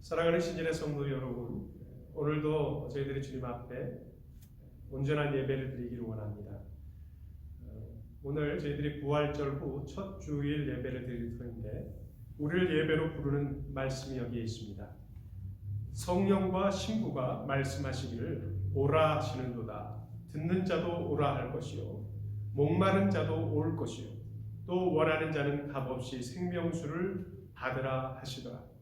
사랑하는 신진의 성도 여러분, 오늘도 저희들이 주님 앞에 온전한 예배를 드리기를 원합니다. 오늘 저희들이 부활절 후 첫 주일 예배를 드릴 터인데 우리를 예배로 부르는 말씀이 여기에 있습니다. 성령과 신부가 말씀하시기를 오라 하시는도다. 듣는 자도 오라 할 것이요 목마른 자도 올 것이요 또 원하는 자는 값없이 생명수를 받으라 하시더라.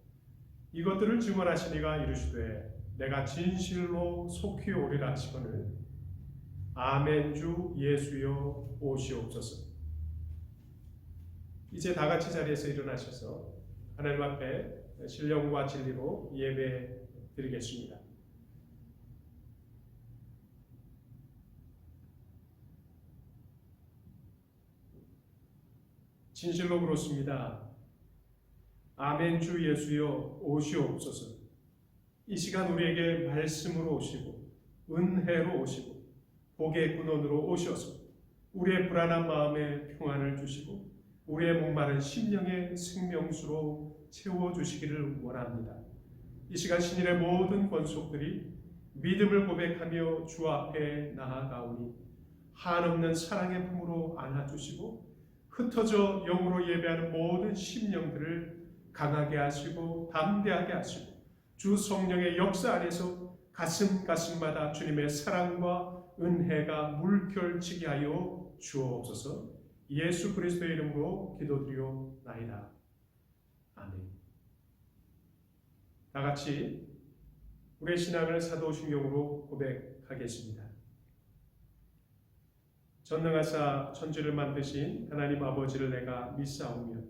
이것들을 증언하시니가 이르시되 내가 진실로 속히 오리라 하시거늘 아멘 주 예수여 오시옵소서. 이제 다 같이 자리에서 일어나셔서 하나님 앞에 신령과 진리로 예배 드리겠습니다. 진실로 그렇습니다. 아멘 주 예수여 오시옵소서. 이 시간 우리에게 말씀으로 오시고 은혜로 오시고 복의 근원으로 오셔서 우리의 불안한 마음에 평안을 주시고 우리의 목마른 심령의 생명수로 채워주시기를 원합니다. 이 시간 신인의 모든 권속들이 믿음을 고백하며 주 앞에 나아가오니 한없는 사랑의 품으로 안아주시고 흩어져 영으로 예배하는 모든 심령들을 강하게 하시고 담대하게 하시고 주 성령의 역사 안에서 가슴가슴마다 주님의 사랑과 은혜가 물결치게 하여 주옵소서. 예수 그리스도의 이름으로 기도드리옵나이다. 아멘. 다 같이 우리의 신앙을 사도신경으로 고백하겠습니다. 전능하사 천지를 만드신 하나님 아버지를 내가 믿사오며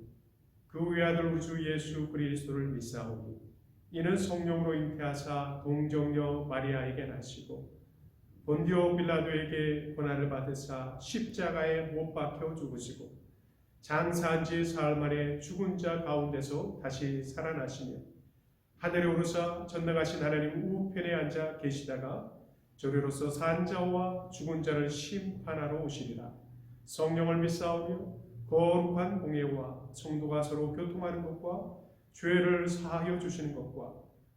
그 외아들 우리 주 예수 그리스도를 믿사오니 이는 성령으로 잉태하사 동정녀 마리아에게 나시고 본디오 빌라도에게 고난을 받으사 십자가에 못 박혀 죽으시고 장사한 지 사흘 만에 죽은 자 가운데서 다시 살아나시며 하늘에 오르사 전능하신 하나님 우편에 앉아 계시다가 저리로서 산 자와 죽은 자를 심판하러 오시리라. 성령을 믿사오며 거룩한 공예와 성도가 서로 교통하는 것과 죄를 사하여 주시는 것과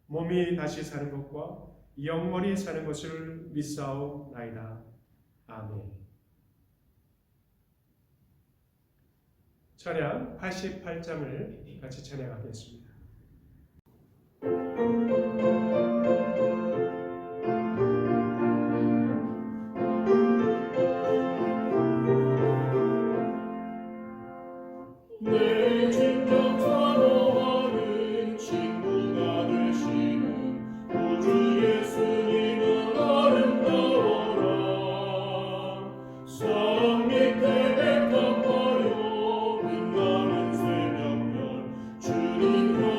몸이 다시 사는 것과 영원히 사는 것을 믿사옵나이다. 아멘. 찬양 88장을 같이 찬양하겠습니다. 주님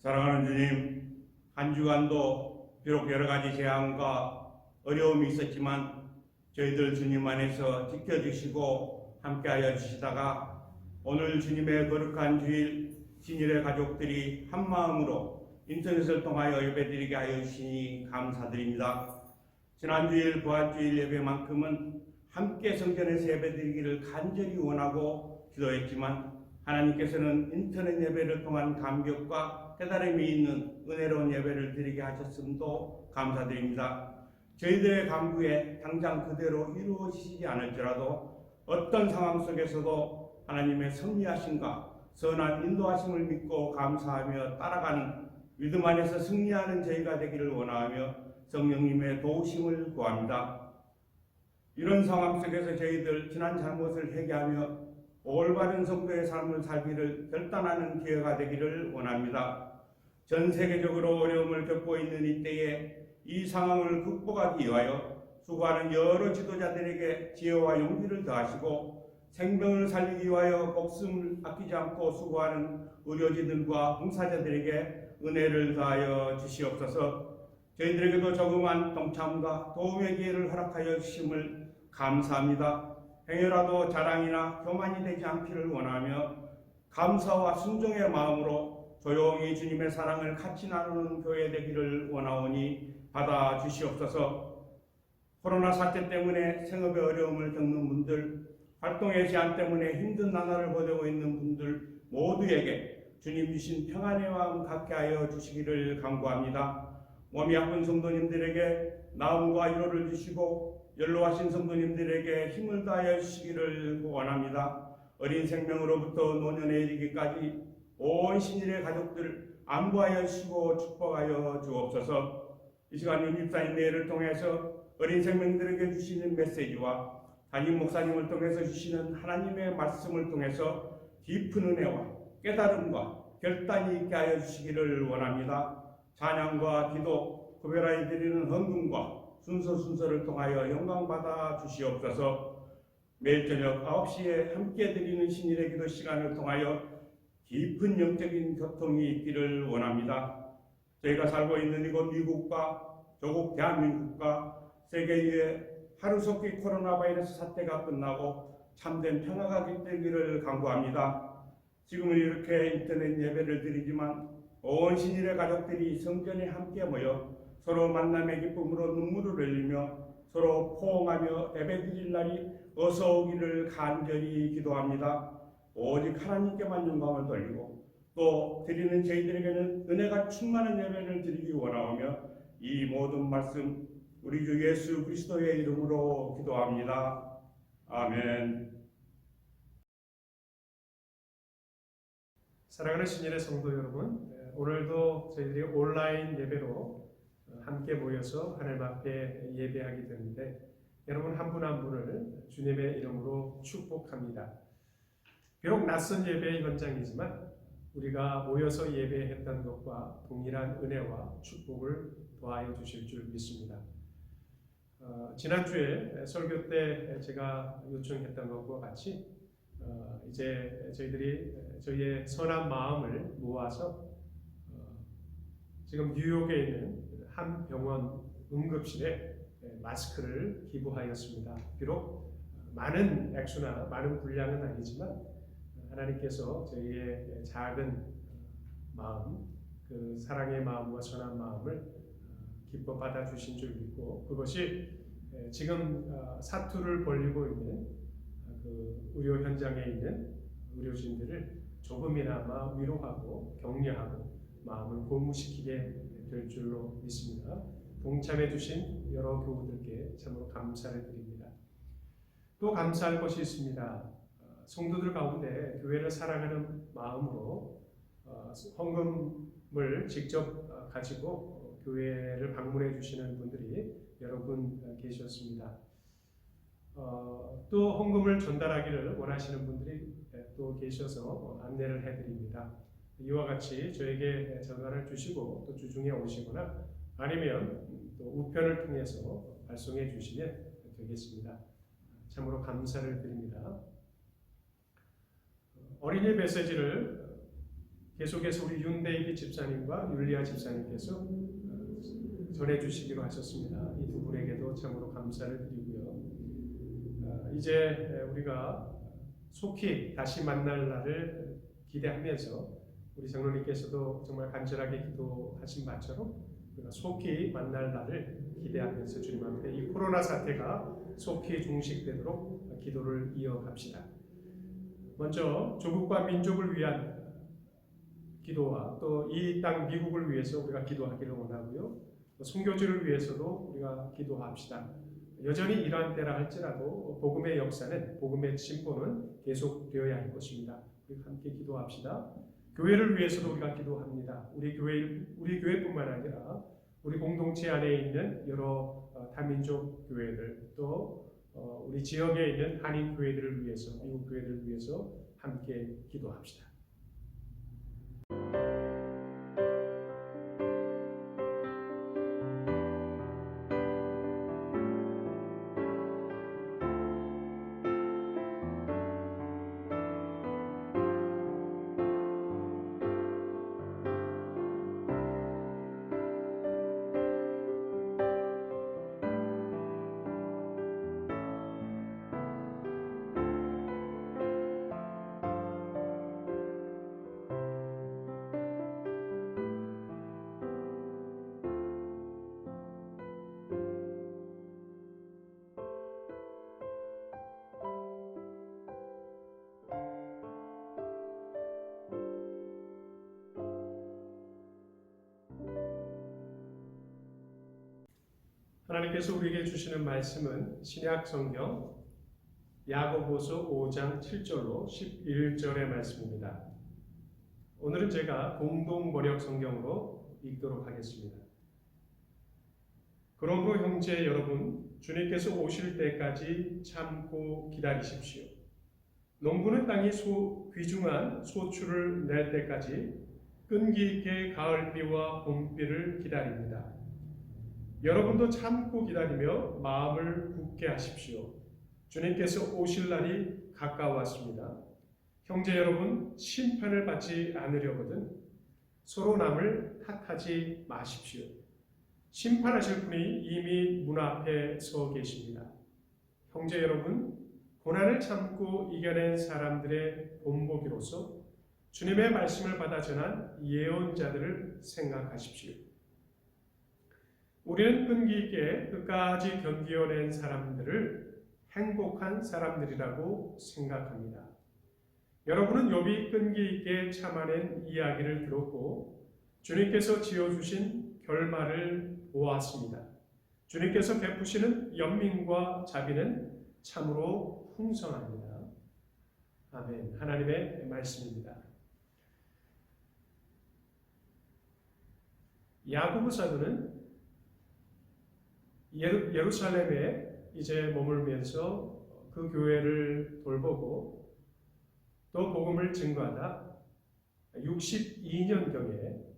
사랑하는 주님, 한 주간도 비록 여러 가지 재앙과 어려움이 있었지만 저희들 주님 안에서 지켜주시고 함께하여 주시다가 오늘 주님의 거룩한 주일 신일의 가족들이 한마음으로 인터넷을 통하여 예배드리게 하여 주시니 감사드립니다. 지난 주일 부활주일 예배만큼은 함께 성전에서 예배드리기를 간절히 원하고 기도했지만 하나님께서는 인터넷 예배를 통한 감격과 깨달음이 있는 은혜로운 예배를 드리게 하셨음도 감사드립니다. 저희들의 간구에 당장 그대로 이루어지지 않을지라도 어떤 상황 속에서도 하나님의 섭리하심과 선한 인도하심을 믿고 감사하며 따라가는 믿음 안에서 승리하는 저희가 되기를 원하며 성령님의 도우심을 구합니다. 이런 상황 속에서 저희들 지난 잘못을 회개하며 올바른 성도의 삶을 살기를 결단하는 기회가 되기를 원합니다. 전 세계적으로 어려움을 겪고 있는 이때에 이 상황을 극복하기 위하여 수고하는 여러 지도자들에게 지혜와 용기를 더하시고 생명을 살리기 위하여 목숨을 아끼지 않고 수고하는 의료진들과 봉사자들에게 은혜를 더하여 주시옵소서. 저희들에게도 조그만 동참과 도움의 기회를 허락하여 주심을 감사합니다. 행여라도 자랑이나 교만이 되지 않기를 원하며 감사와 순종의 마음으로 조용히 주님의 사랑을 같이 나누는 교회 되기를 원하오니 받아주시옵소서. 코로나 사태 때문에 생업의 어려움을 겪는 분들, 활동의 제한 때문에 힘든 나날을 보내고 있는 분들 모두에게 주님 주신 평안의 마음 갖게 하여 주시기를 간구합니다. 몸이 아픈 성도님들에게 나음과 위로를 주시고 연로하신 성도님들에게 힘을 다하여 주시기를 원합니다. 어린 생명으로부터 노년에 이르기까지 온 신일의 가족들 안부하여 주시고 축복하여 주옵소서. 이 시간 윤집사님 내를 통해서 어린 생명들에게 주시는 메시지와 담임 목사님을 통해서 주시는 하나님의 말씀을 통해서 깊은 은혜와 깨달음과 결단이 있게 하여 주시기를 원합니다. 찬양과 기도, 구별하여 드리는 헌금과 순서를 통하여 영광받아 주시옵소서. 매일 저녁 9시에 함께 드리는 신일의 기도 시간을 통하여 깊은 영적인 교통이 있기를 원합니다. 저희가 살고 있는 이곳 미국과 조국 대한민국과 세계의 하루속히 코로나 바이러스 사태가 끝나고 참된 평화가 깃들기를 간구합니다. 지금은 이렇게 인터넷 예배를 드리지만 온 신일의 가족들이 성전에 함께 모여 서로 만남의 기쁨으로 눈물을 흘리며 서로 포옹하며 예배드릴 날이 어서 오기를 간절히 기도합니다. 오직 하나님께만 영광을 돌리고 또 드리는 저희들에게는 은혜가 충만한 예배를 드리기 원하오며 이 모든 말씀 우리 주 예수 그리스도의 이름으로 기도합니다. 아멘. 사랑하는 신일의 성도 여러분, 오늘도 저희들이 온라인 예배로 함께 모여서 하나님 앞에 예배하게 되는데 여러분 한 분 한 분을 주님의 이름으로 축복합니다. 비록 낯선 예배의 현장이지만 우리가 모여서 예배했던 것과 동일한 은혜와 축복을 더하여 주실 줄 믿습니다. 지난주에 설교 때 제가 요청했던 것과 같이 이제 저희들이 저희의 선한 마음을 모아서 지금 뉴욕에 있는 한 병원 응급실에 마스크를 기부하였습니다. 비록 많은 액수나 많은 분량은 아니지만 하나님께서 저희의 작은 마음, 그 사랑의 마음과 선한 마음을 기뻐 받아주신 줄 믿고 그것이 지금 사투를 벌이고 있는 그 의료 현장에 있는 의료진들을 조금이나마 위로하고 격려하고 마음을 고무시키게 될 줄로 믿습니다. 동참해 주신 여러 교우들께 참으로 감사를 드립니다. 또 감사할 것이 있습니다. 성도들 가운데 교회를 사랑하는 마음으로 헌금을 직접 가지고 교회를 방문해 주시는 분들이 여러 분 계셨습니다. 또 헌금을 전달하기를 원하시는 분들이 또 계셔서 안내를 해드립니다. 이와 같이 저에게 전화를 주시고 또 주중에 오시거나 아니면 또 우편을 통해서 발송해 주시면 되겠습니다. 참으로 감사를 드립니다. 어린이 메시지를 계속해서 우리 윤대익 집사님과 율리아 집사님께서 전해주시기로 하셨습니다. 이 두 분에게도 참으로 감사를 드리고요. 이제 우리가 속히 다시 만날 날을 기대하면서 우리 장로님께서도 정말 간절하게 기도하신 바처럼 우리가 속히 만날 날을 기대하면서 주님 앞에 이 코로나 사태가 속히 종식되도록 기도를 이어갑시다. 먼저 조국과 민족을 위한 기도와 또 이 땅 미국을 위해서 우리가 기도하기를 원하고요. 선교지를 위해서도 우리가 기도합시다. 여전히 이러한 때라 할지라도 복음의 역사는, 복음의 진보는 계속되어야 할 것입니다. 우리 함께 기도합시다. 교회를 위해서도 우리가 기도합니다. 우리 교회뿐만 아니라 우리 공동체 안에 있는 여러 다민족 교회들, 또 우리 지역에 있는 한인 교회들을 위해서, 미국 교회들을 위해서 함께 기도합시다. 하나님께서 우리에게 주시는 말씀은 신약 성경 야고보서 5장 7절로 11절의 말씀입니다. 오늘은 제가 공동 번역 성경으로 읽도록 하겠습니다. 그러므로 형제 여러분, 주님께서 오실 때까지 참고 기다리십시오. 농부는 땅이 귀중한 소출을 낼 때까지 끈기 있게 가을비와 봄비를 기다립니다. 여러분도 참고 기다리며 마음을 굳게 하십시오. 주님께서 오실 날이 가까웠습니다. 형제 여러분, 심판을 받지 않으려거든 서로 남을 탓하지 마십시오. 심판하실 분이 이미 문 앞에 서 계십니다. 형제 여러분, 고난을 참고 이겨낸 사람들의 본보기로서 주님의 말씀을 받아 전한 예언자들을 생각하십시오. 우리는 끈기 있게 끝까지 견디어낸 사람들을 행복한 사람들이라고 생각합니다. 여러분은 욥이 끈기 있게 참아낸 이야기를 들었고 주님께서 지어주신 결말을 보았습니다. 주님께서 베푸시는 연민과 자비는 참으로 풍성합니다. 아멘. 하나님의 말씀입니다. 야고보 사도는 예루살렘에 이제 머물면서 그 교회를 돌보고 또 복음을 증거하다 62년경에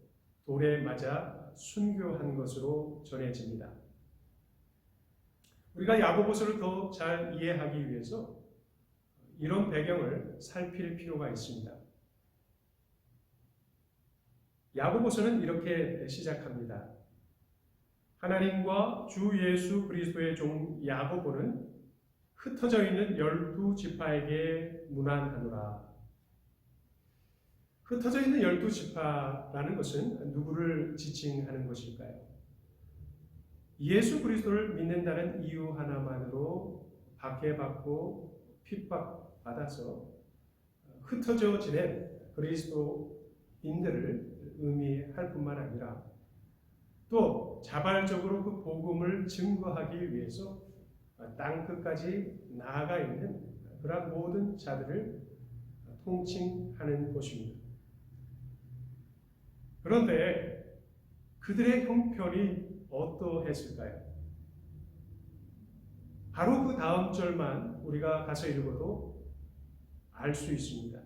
돌에 맞아 순교한 것으로 전해집니다. 우리가 야고보서를 더 잘 이해하기 위해서 이런 배경을 살필 필요가 있습니다. 야고보서는 이렇게 시작합니다. 하나님과 주 예수 그리스도의 종 야고보는 흩어져 있는 12지파에게 문안하노라. 흩어져 있는 12지파라는 것은 누구를 지칭하는 것일까요? 예수 그리스도를 믿는다는 이유 하나만으로 박해받고 핍박받아서 흩어져 지낸 그리스도인들을 의미할 뿐만 아니라 또 자발적으로 그 복음을 증거하기 위해서 땅 끝까지 나아가 있는 그런 모든 자들을 통칭하는 것입니다. 그런데 그들의 형편이 어떠했을까요? 바로 그 다음 절만 우리가 가서 읽어도 알 수 있습니다.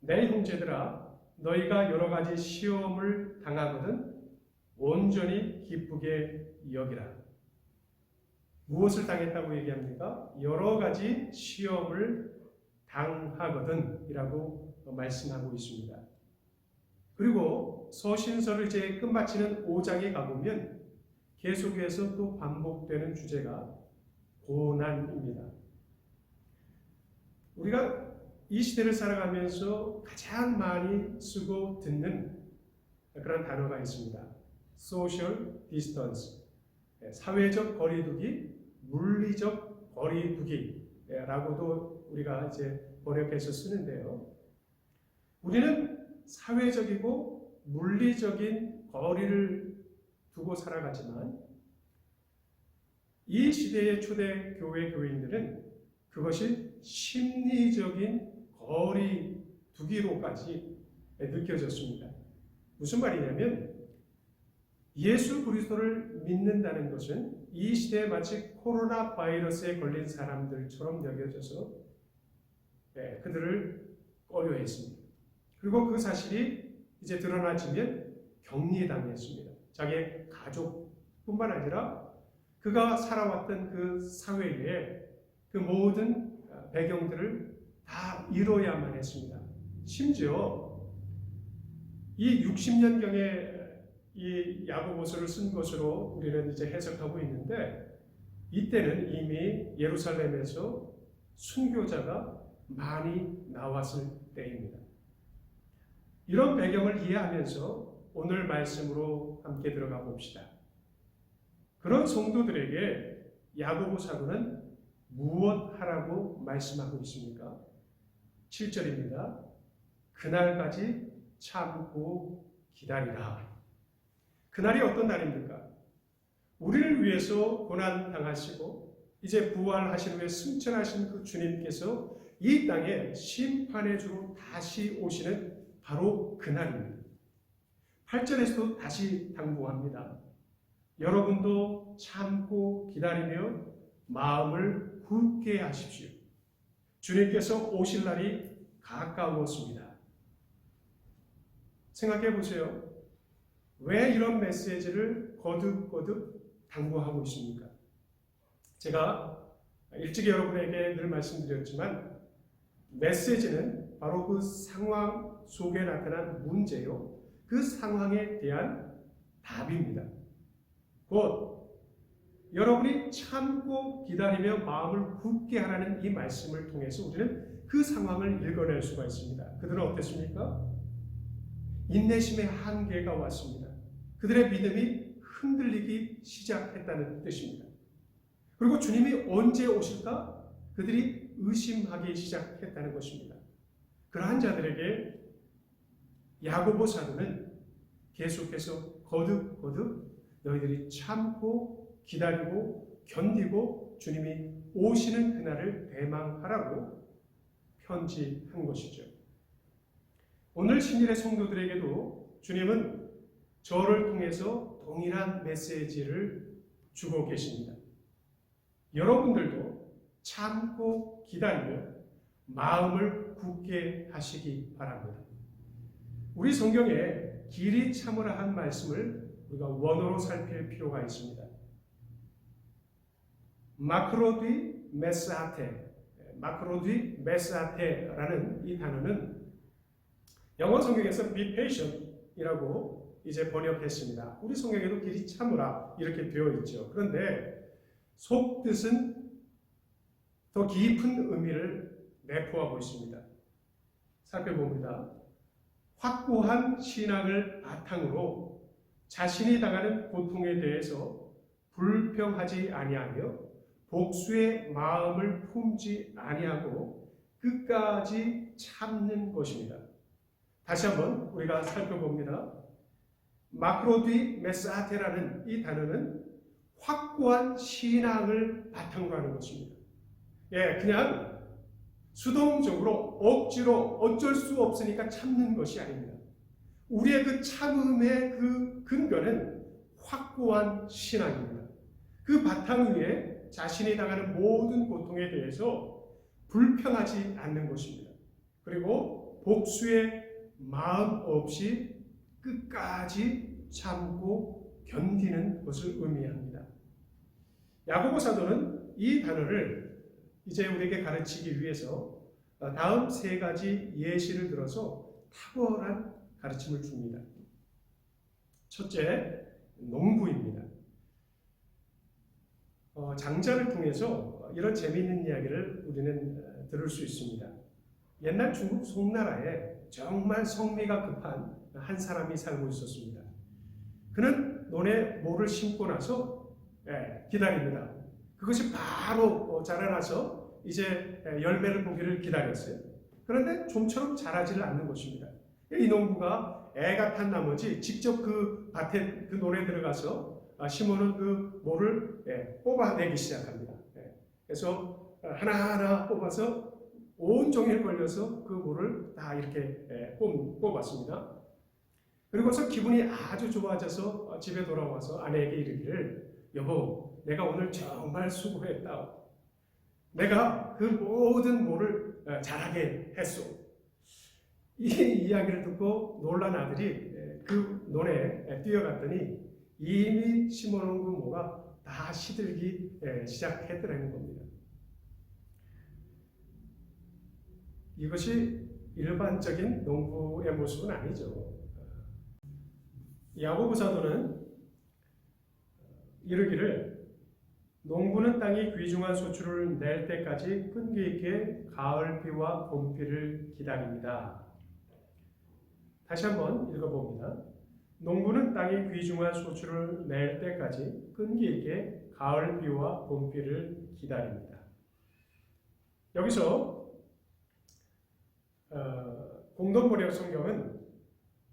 내 형제들아, 너희가 여러 가지 시험을 당하거든 온전히 기쁘게 여기라. 무엇을 당했다고 얘기합니까? 여러 가지 시험을 당하거든 이라고 말씀하고 있습니다. 그리고 서신서를 이제 끝마치는 5장에 가보면 계속해서 또 반복되는 주제가 고난입니다. 우리가 이 시대를 살아가면서 가장 많이 쓰고 듣는 그런 단어가 있습니다. Social distance, 사회적 거리두기, 물리적 거리두기라고도 우리가 이제 번역해서 쓰는데요. 우리는 사회적이고 물리적인 거리를 두고 살아가지만 이 시대의 초대 교회 교인들은 그것이 심리적인 거리두기로까지 느껴졌습니다. 무슨 말이냐면 예수 그리스도를 믿는다는 것은 이 시대에 마치 코로나 바이러스에 걸린 사람들처럼 여겨져서 그들을 꺼려했습니다. 그리고 그 사실이 이제 드러나지면 격리당했습니다. 자기의 가족뿐만 아니라 그가 살아왔던 그 사회의 그 모든 배경들을 다 잃어야만 했습니다. 심지어 이 60년경에 이 야고보서를 쓴 것으로 우리는 이제 해석하고 있는데 이때는 이미 예루살렘에서 순교자가 많이 나왔을 때입니다. 이런 배경을 이해하면서 오늘 말씀으로 함께 들어가 봅시다. 그런 성도들에게 야고보 사도는 무엇 하라고 말씀하고 있습니까? 7절입니다. 그날까지 참고 기다리라. 그날이 어떤 날입니까? 우리를 위해서 고난 당하시고 이제 부활하신 후에 승천하신 그 주님께서 이 땅에 심판의 주로 다시 오시는 바로 그날입니다. 8절에서도 다시 당부합니다. 여러분도 참고 기다리며 마음을 굳게 하십시오. 주님께서 오실 날이 가까웠습니다. 생각해 보세요. 왜 이런 메시지를 거듭거듭 당부하고 있습니까? 제가 일찍 여러분에게 늘 말씀드렸지만 메시지는 바로 그 상황 속에 나타난 문제요. 그 상황에 대한 답입니다. 곧 여러분이 참고 기다리며 마음을 굳게 하라는 이 말씀을 통해서 우리는 그 상황을 읽어낼 수가 있습니다. 그들은 어땠습니까? 인내심의 한계가 왔습니다. 그들의 믿음이 흔들리기 시작했다는 뜻입니다. 그리고 주님이 언제 오실까? 그들이 의심하기 시작했다는 것입니다. 그러한 자들에게 야고보 사도는 계속해서 거듭거듭 너희들이 참고 기다리고 견디고 주님이 오시는 그날을 대망하라고 편지한 것이죠. 오늘 신일의 성도들에게도 주님은 저를 통해서 동일한 메시지를 주고 계십니다. 여러분들도 참고 기다리며 마음을 굳게 하시기 바랍니다. 우리 성경에 길이 참으라 한 말씀을 우리가 원어로 살필 필요가 있습니다. 마크로디 메사테라는 이 단어는 영어 성경에서 be patient이라고 이제 번역했습니다. 우리 성경에도 길이 참으라 이렇게 되어 있죠. 그런데 속뜻은 더 깊은 의미를 내포하고 있습니다. 살펴봅니다. 확고한 신앙을 바탕으로 자신이 당하는 고통에 대해서 불평하지 아니하며 복수의 마음을 품지 아니하고 끝까지 참는 것입니다. 다시 한번 우리가 살펴봅니다. 마크로디 메사테라는 이 단어는 확고한 신앙을 바탕으로 하는 것입니다. 그냥 수동적으로 억지로 어쩔 수 없으니까 참는 것이 아닙니다. 우리의 그 참음의 그 근거는 확고한 신앙입니다. 그 바탕 위에 자신이 당하는 모든 고통에 대해서 불평하지 않는 것입니다. 그리고 복수의 마음 없이 끝까지 참고 견디는 것을 의미합니다. 야고보 사도는 이 단어를 이제 우리에게 가르치기 위해서 다음 세 가지 예시를 들어서 탁월한 가르침을 줍니다. 첫째, 농부입니다. 장자를 통해서 이런 재미있는 이야기를 우리는 들을 수 있습니다. 옛날 중국 송나라에 정말 성미가 급한 한 사람이 살고 있었습니다. 그는 논에 모를 심고 나서 기다립니다. 그것이 바로 자라나서 이제 열매를 보기를 기다렸어요. 그런데 좀처럼 자라지를 않는 것입니다. 이 농부가 애가 탄 나머지 직접 그 밭에 그 논에 들어가서 심어놓은 그 모를 뽑아내기 시작합니다. 그래서 하나하나 뽑아서 온종일 걸려서 그 모를 다 이렇게 뽑았습니다. 그리고서 기분이 아주 좋아져서 집에 돌아와서 아내에게 이르기를, 여보, 내가 오늘 정말 수고했다. 내가 그 모든 모를 자라게 했소. 이 이야기를 듣고 놀란 아들이 그 논에 뛰어갔더니 이미 심어놓은 그 모가 다 시들기 시작했더라는 겁니다. 이것이 일반적인 농부의 모습은 아니죠. 야고보 사도는 이르기를, 농부는 땅이 귀중한 소출을 낼 때까지 끈기 있게 가을비와 봄비를 기다립니다. 다시 한번 읽어봅니다. 농부는 땅이 귀중한 소출을 낼 때까지 끈기 있게 가을비와 봄비를 기다립니다. 여기서 공동번역 성경은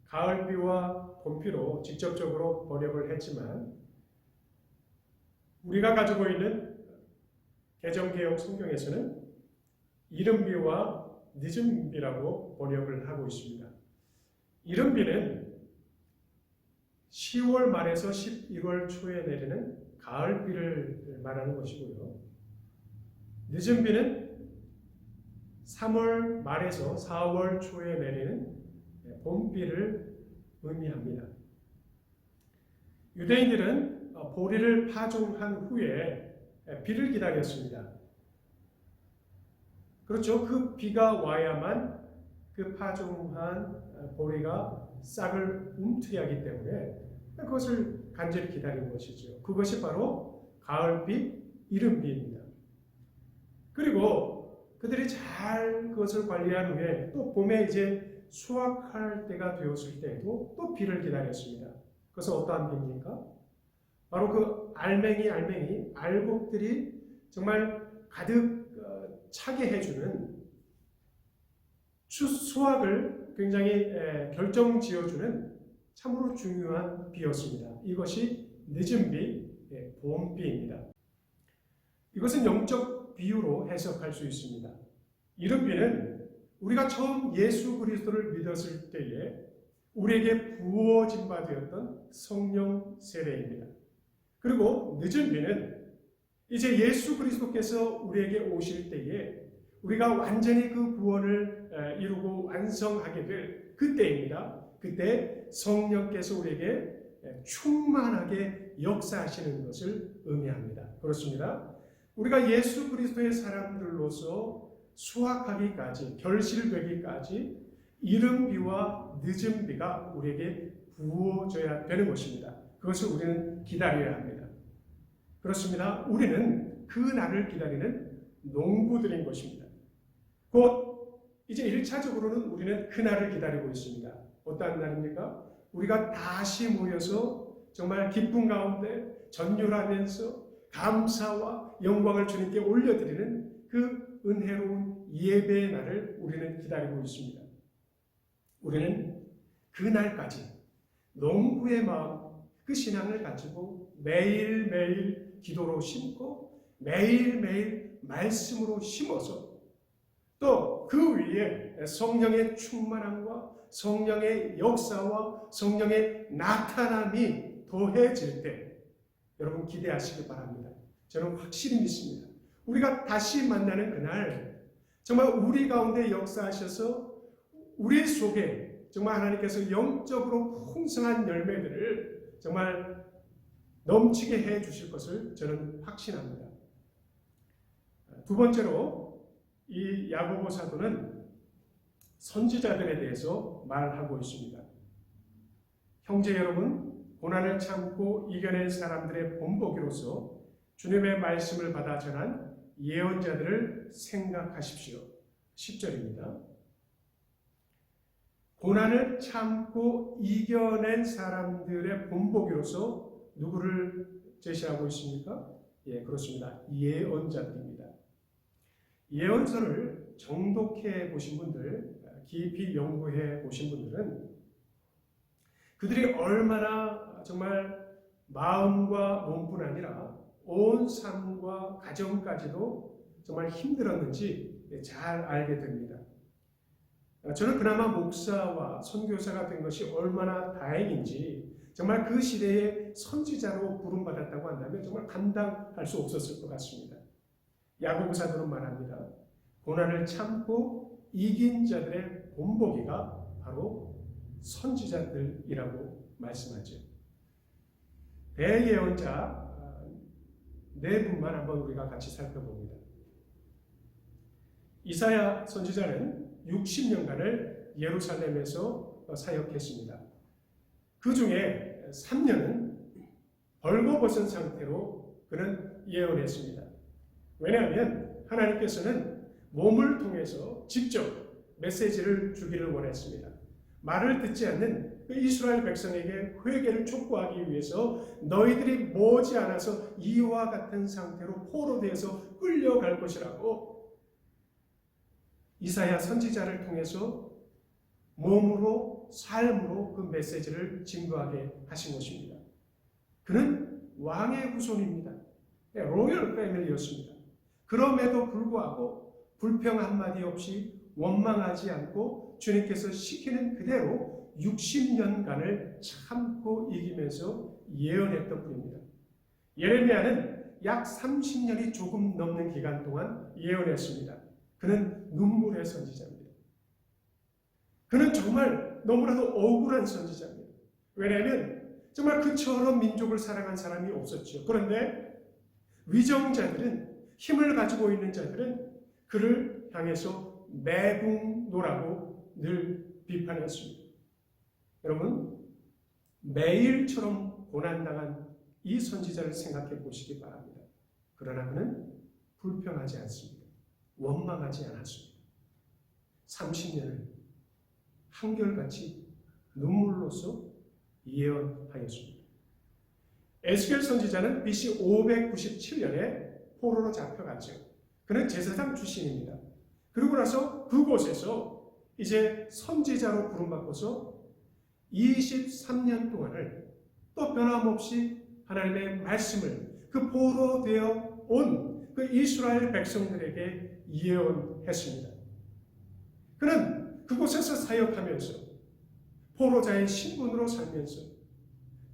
가을비와 봄비로 직접적으로 번역을 했지만 우리가 가지고 있는 개정개혁 성경에서는 이른비와 늦은비라고 번역을 하고 있습니다. 이른비는 10월 말에서 11월 초에 내리는 가을비를 말하는 것이고요. 늦은비는 3월 말에서 4월 초에 내리는 봄비를 의미합니다. 유대인들은 보리를 파종한 후에 비를 기다렸습니다. 그렇죠. 그 비가 와야만 그 파종한 보리가 싹을 움트리하기 때문에 그것을 간절히 기다린 것이죠. 그것이 바로 가을비, 이른비입니다. 그리고 그들이 잘 그것을 관리한 후에 또 봄에 이제 수확할 때가 되었을 때에도 또 비를 기다렸습니다. 그것은 어떠한 비입니까? 바로 그 알맹이 알곡들이 정말 가득 차게 해주는 수확을 굉장히 결정지어주는 참으로 중요한 비였습니다. 이것이 늦은 비, 봄비입니다. 이것은 영적 비유로 해석할 수 있습니다. 이른 비는 우리가 처음 예수 그리스도를 믿었을 때에 우리에게 부어진 바 되었던 성령 세례입니다. 그리고 늦은 비는 이제 예수 그리스도께서 우리에게 오실 때에 우리가 완전히 그 구원을 이루고 완성하게 될 그때입니다. 그때 성령께서 우리에게 충만하게 역사하시는 것을 의미합니다. 그렇습니다. 우리가 예수 그리스도의 사람들로서 수확하기까지, 결실되기까지 이른 비와 늦은 비가 우리에게 부어져야 되는 것입니다. 그것을 우리는 기다려야 합니다. 그렇습니다. 우리는 그 날을 기다리는 농부들인 것입니다. 곧 이제 1차적으로는 우리는 그 날을 기다리고 있습니다. 어떠한 날입니까? 우리가 다시 모여서 정말 기쁨 가운데 전율하면서 감사와 영광을 주님께 올려드리는 그 은혜로운 예배의 날을 우리는 기다리고 있습니다. 우리는 그 날까지 농부의 마음, 그 신앙을 가지고 매일매일 기도로 심고 매일매일 말씀으로 심어서 또 그 위에 성령의 충만함과 성령의 역사와 성령의 나타남이 더해질 때 여러분 기대하시기 바랍니다. 저는 확실히 믿습니다. 우리가 다시 만나는 그날 정말 우리 가운데 역사하셔서 우리 속에 정말 하나님께서 영적으로 풍성한 열매들을 정말 넘치게 해 주실 것을 저는 확신합니다. 두 번째로 이 야고보 사도는 선지자들에 대해서 말하고 있습니다. 형제 여러분, 고난을 참고 이겨낸 사람들의 본보기로서 주님의 말씀을 받아 전한 예언자들을 생각하십시오. 10절입니다. 고난을 참고 이겨낸 사람들의 본보기로서 누구를 제시하고 있습니까? 예, 그렇습니다. 예언자들입니다. 예언서를 정독해 보신 분들, 깊이 연구해 보신 분들은 그들이 얼마나 정말 마음과 몸뿐 아니라 온 삶과 가정까지도 정말 힘들었는지 잘 알게 됩니다. 저는 그나마 목사와 선교사가 된 것이 얼마나 다행인지, 정말 그 시대에 선지자로 부름받았다고 한다면 정말 감당할 수 없었을 것 같습니다. 야고보 사도는 말합니다. 고난을 참고 이긴 자들의 본보기가 바로 선지자들이라고 말씀하죠. 대예언자 네 분만 한번 우리가 같이 살펴봅니다. 이사야 선지자는 60년간을 예루살렘에서 사역했습니다. 그 중에 3년은 벌거벗은 상태로 그는 예언했습니다. 왜냐하면 하나님께서는 몸을 통해서 직접 메시지를 주기를 원했습니다. 말을 듣지 않는 그 이스라엘 백성에게 회개를 촉구하기 위해서 너희들이 머지않아서 이와 같은 상태로 포로되어서 끌려갈 것이라고 이사야 선지자를 통해서 몸으로 삶으로 그 메시지를 증거하게 하신 것입니다. 그는 왕의 후손입니다. 로열 패밀리였습니다. 그럼에도 불구하고 불평 한마디 없이 원망하지 않고 주님께서 시키는 그대로 60년간을 참고 이기면서 예언했던 분입니다. 예레미야는 약 30년이 조금 넘는 기간 동안 예언했습니다. 그는 눈물의 선지자입니다. 그는 정말 너무나도 억울한 선지자입니다. 왜냐하면 정말 그처럼 민족을 사랑한 사람이 없었죠. 그런데 위정자들은, 힘을 가지고 있는 자들은 그를 향해서 매국노라고 늘 비판했습니다. 여러분, 매일처럼 고난당한 이 선지자를 생각해 보시기 바랍니다. 그러나 그는 불평하지 않습니다. 원망하지 않았습니다. 30년을 한결같이 눈물로써 예언하였습니다. 에스겔 선지자는 BC 597년에 포로로 잡혀갔죠. 그는 제사장 출신입니다. 그리고 나서 그곳에서 이제 선지자로 부름받고서 23년 동안을 또 변함없이 하나님의 말씀을 그 포로되어 온 그 이스라엘 백성들에게 예언했습니다. 그는 그곳에서 사역하면서 포로자의 신분으로 살면서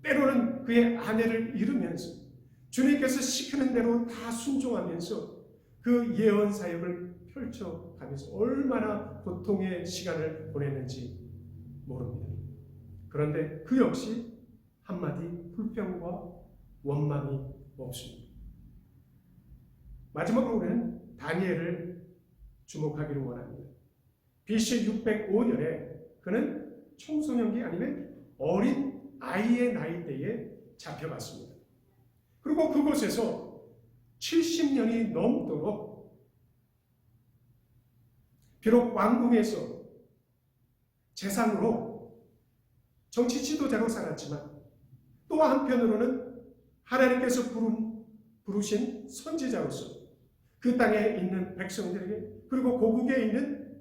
때로는 그의 아내를 잃으면서 주님께서 시키는 대로 다 순종하면서 그 예언 사역을 펼쳐가면서 얼마나 고통의 시간을 보냈는지 모릅니다. 그런데 그 역시 한마디 불평과 원망이 없습니다. 마지막으로 우리는 다니엘을 주목하기를 원합니다. BC 605년에 그는 청소년기 아니면 어린 아이의 나이대에 잡혀갔습니다. 그리고 그곳에서 70년이 넘도록 비록 왕궁에서 재상으로 정치 지도자로 살았지만 또 한편으로는 하나님께서 부르신 선지자로서 그 땅에 있는 백성들에게 그리고 고국에 있는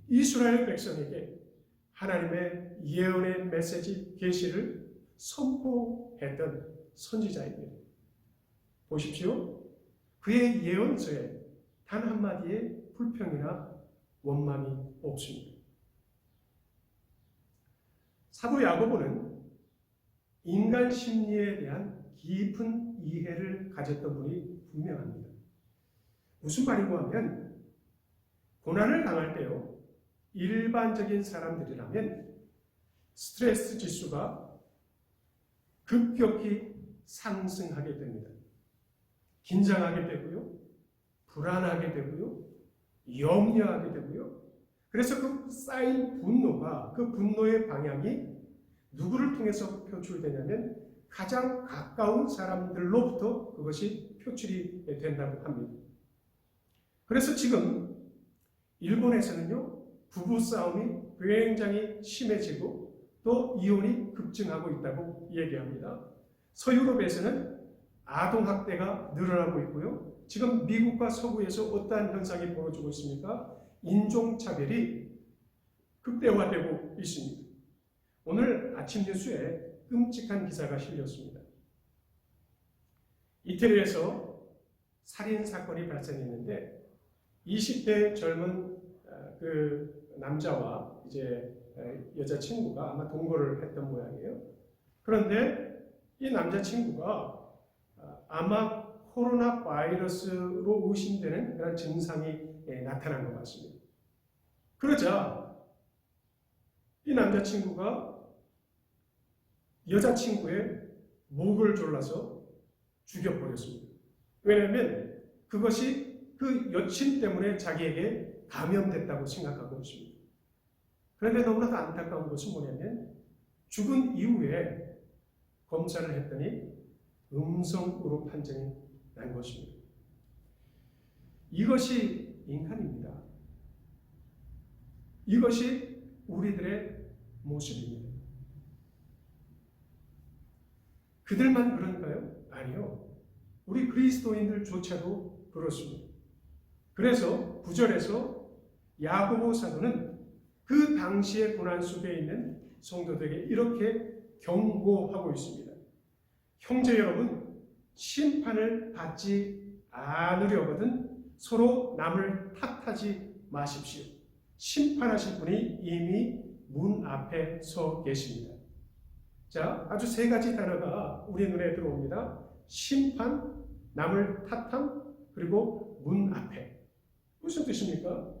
이스라엘 백성에게 하나님의 예언의 메시지 계시를 선포했던 선지자입니다. 보십시오. 그의 예언서에 단 한마디의 불평이나 원망이 없습니다. 사도 야고보는 인간 심리에 대한 깊은 이해를 가졌던 분이 분명합니다. 무슨 말이고 하면 고난을 당할 때요, 일반적인 사람들이라면 스트레스 지수가 급격히 상승하게 됩니다. 긴장하게 되고요, 불안하게 되고요, 염려하게 되고요. 그래서 그 쌓인 분노가, 그 분노의 방향이 누구를 통해서 표출되냐면 가장 가까운 사람들로부터 그것이 표출이 된다고 합니다. 그래서 지금 일본에서는요, 부부싸움이 굉장히 심해지고 또 이혼이 급증하고 있다고 얘기합니다. 서유럽에서는 아동학대가 늘어나고 있고요. 지금 미국과 서구에서 어떠한 현상이 벌어지고 있습니까? 인종차별이 극대화되고 있습니다. 오늘 아침 뉴스에 끔찍한 기사가 실렸습니다. 이태리에서 살인사건이 발생했는데 20대 젊은 그 남자와 이제 여자친구가 아마 동거를 했던 모양이에요. 그런데 이 남자친구가 아마 코로나 바이러스로 의심되는 그런 증상이 나타난 것 같습니다. 그러자 이 남자친구가 여자친구의 목을 졸라서 죽여버렸습니다. 왜냐하면 그것이 그 여친 때문에 자기에게 감염됐다고 생각하고 있습니다. 그런데 너무나도 안타까운 것은 뭐냐면 죽은 이후에 검사를 했더니 음성으로 판정이 난 것입니다. 이것이 인간입니다. 이것이 우리들의 모습입니다. 그들만 그런가요? 아니요. 우리 그리스도인들조차도 그렇습니다. 그래서 9절에서 야고보 사도는 그 당시의 고난 속에 있는 성도들에게 이렇게 경고하고 있습니다. 형제 여러분, 심판을 받지 않으려거든 서로 남을 탓하지 마십시오. 심판하실 분이 이미 문 앞에 서 계십니다. 자, 아주 세 가지 단어가 우리 눈에 들어옵니다. 심판, 남을 탓함, 그리고 문 앞에. 무슨 뜻입니까?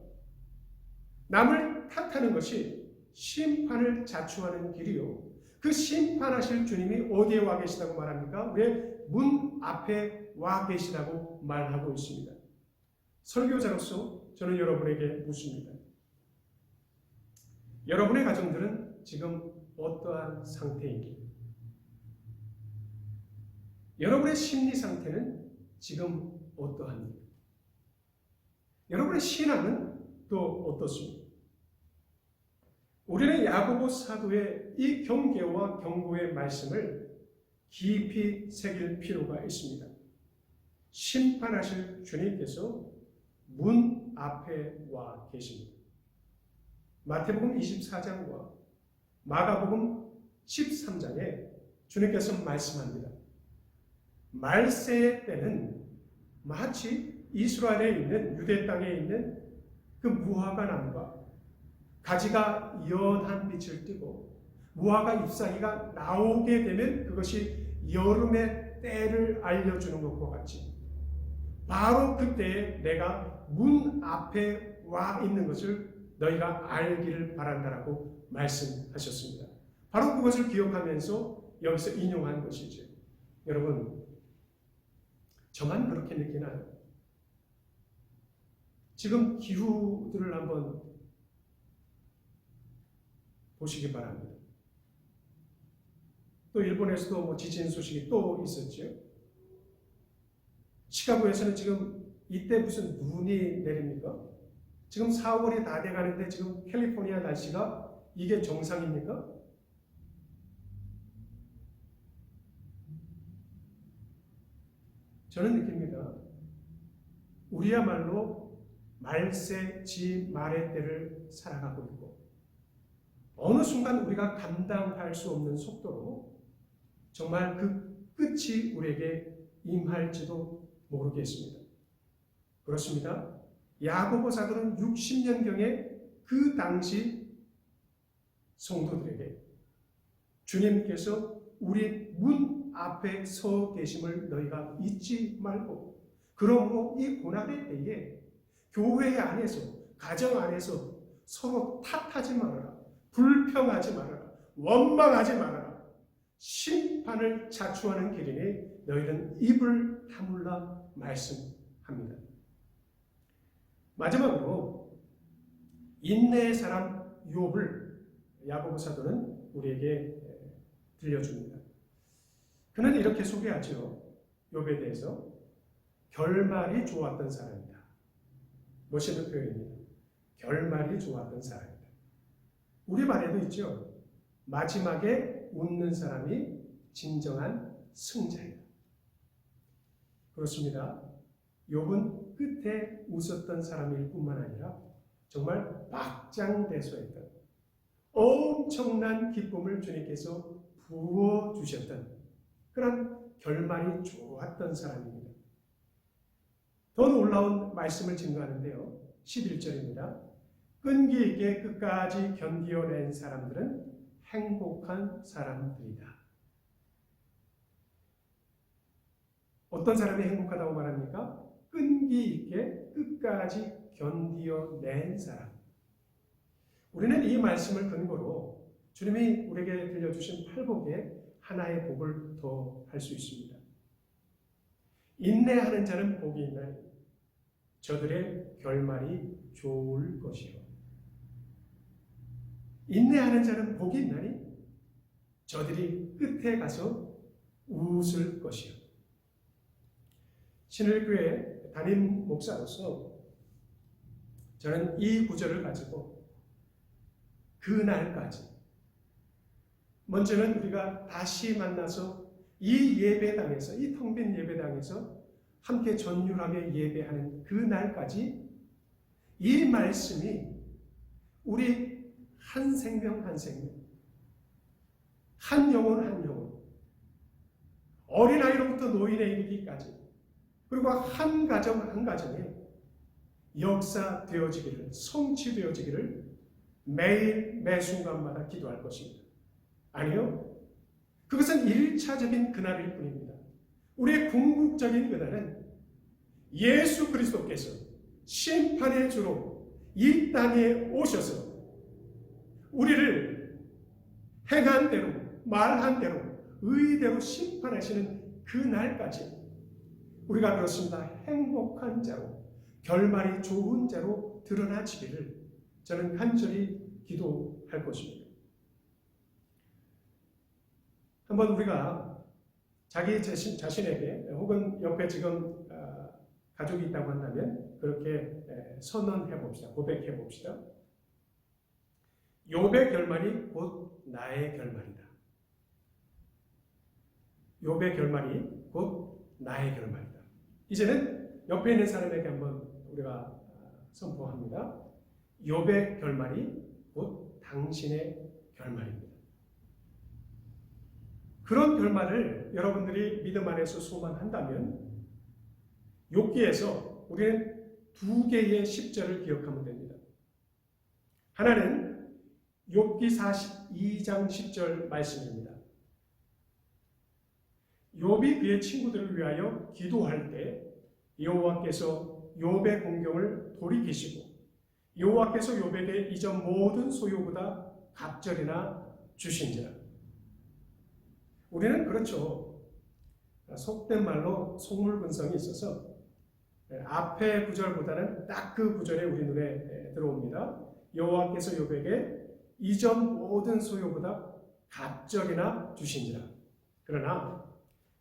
남을 탓하는 것이 심판을 자초하는 길이요. 그 심판하실 주님이 어디에 와 계시다고 말합니까? 왜 문 앞에 와 계시다고 말하고 있습니다. 설교자로서 저는 여러분에게 묻습니다. 여러분의 가정들은 지금 어떠한 상태인지, 여러분의 심리 상태는 지금 어떠합니까? 여러분의 신앙은 또 어떻습니까? 우리는 야고보 사도의 이 경계와 경고의 말씀을 깊이 새길 필요가 있습니다. 심판하실 주님께서 문 앞에 와 계십니다. 마태복음 24장과 마가복음 13장에 주님께서 말씀합니다. 말세의 때는 마치 이스라엘에 있는 유대 땅에 있는 그 무화과 나무가 가지가 연한 빛을 띠고 무화과 잎사귀가 나오게 되면 그것이 여름의 때를 알려주는 것과 같이 바로 그때에 내가 문 앞에 와 있는 것을 너희가 알기를 바란다라고 말씀하셨습니다. 바로 그것을 기억하면서 여기서 인용한 것이죠. 여러분, 저만 그렇게 느끼나요? 지금 기후들을 한번 보시기 바랍니다. 또 일본에서도 뭐 지진 소식이 또 있었죠. 시카고에서는 지금 이때 무슨 눈이 내립니까? 지금 4월이 다 돼가는데 지금 캘리포니아 날씨가 이게 정상입니까? 저는 느낍니다. 우리야말로 말세 지 말의 때를 살아가고 있고 어느 순간 우리가 감당할 수 없는 속도로 정말 그 끝이 우리에게 임할지도 모르겠습니다. 그렇습니다. 야고보 사도는 60년경에 그 당시 성도들에게 주님께서 우리 문 앞에 서 계심을 너희가 잊지 말고, 그러므로 이 고난의 때에 교회 안에서, 가정 안에서 서로 탓하지 말아라, 불평하지 말아라, 원망하지 말아라. 심판을 자초하는 길이니 너희는 입을 다물라 말씀합니다. 마지막으로 인내의 사람 욥을 야고보 사도는 우리에게 들려줍니다. 그는 이렇게 소개하죠. 욥에 대해서 결말이 좋았던 사람이다. 멋있는 표현입니다. 결말이 좋았던 사람이다. 우리 말에도 있죠. 마지막에 웃는 사람이 진정한 승자이다. 그렇습니다. 욥은 끝에 웃었던 사람일 뿐만 아니라 정말 박장대소했던 엄청난 기쁨을 주님께서 부어주셨던 그런 결말이 좋았던 사람입니다. 더 놀라운 말씀을 증거하는데요. 11절입니다. 끈기 있게 끝까지 견디어낸 사람들은 행복한 사람들이다. 어떤 사람이 행복하다고 말합니까? 끈기 있게 끝까지 견디어낸 사람. 우리는 이 말씀을 근거로 주님이 우리에게 들려주신 팔복에 하나의 복을 더 할 수 있습니다. 인내하는 자는 복이 있나니 저들의 결말이 좋을 것이요. 인내하는 자는 복이 있나니 저들이 끝에 가서 웃을 것이요. 신일교회 담임 목사로서 저는 이 구절을 가지고 그날까지 먼저는 우리가 다시 만나서 이 예배당에서 이 텅 빈 예배당에서 함께 전율하며 예배하는 그날까지 이 말씀이 우리 한 생명 한 생명 한 영혼 한 영혼 어린아이로부터 노인에 이르기까지 그리고 한 가정 한 가정에 역사되어지기를 성취되어지기를 매일 매순간마다 기도할 것입니다. 아니요. 그것은 1차적인 그날일 뿐입니다. 우리의 궁극적인 그날은 예수 그리스도께서 심판의 주로 이 땅에 오셔서 우리를 행한 대로 말한 대로 의대로 심판하시는 그날까지 우리가 그렇습니다. 행복한 자로 결말이 좋은 자로 드러나지기를 저는 간절히 기도할 것입니다. 한번 우리가 자기 자신에게 혹은 옆에 지금 가족이 있다고 한다면 그렇게 선언해 봅시다. 고백해 봅시다. 욥의 결말이 곧 나의 결말이다. 욥의 결말이 곧 나의 결말이다. 이제는 옆에 있는 사람에게 한번 우리가 선포합니다. 욥의 결말이 곧 당신의 결말입니다. 그런 결말을 여러분들이 믿음 안에서 소망한다면 욥기에서 우리는 두 개의 10절을 기억하면 됩니다. 하나는 욥기 42장 10절 말씀입니다. 욥이 그의 친구들을 위하여 기도할 때 여호와께서 욥의 공경을 돌이키시고 여호와께서 욥에게 이전 모든 소유보다 갑절이나 주신지라. 우리는 그렇죠. 속된 말로 속물근성이 있어서 앞의 구절보다는 딱 그 구절에 우리 눈에 들어옵니다. 여호와께서 욥에게 이전 모든 소유보다 갑절이나 주신지라. 그러나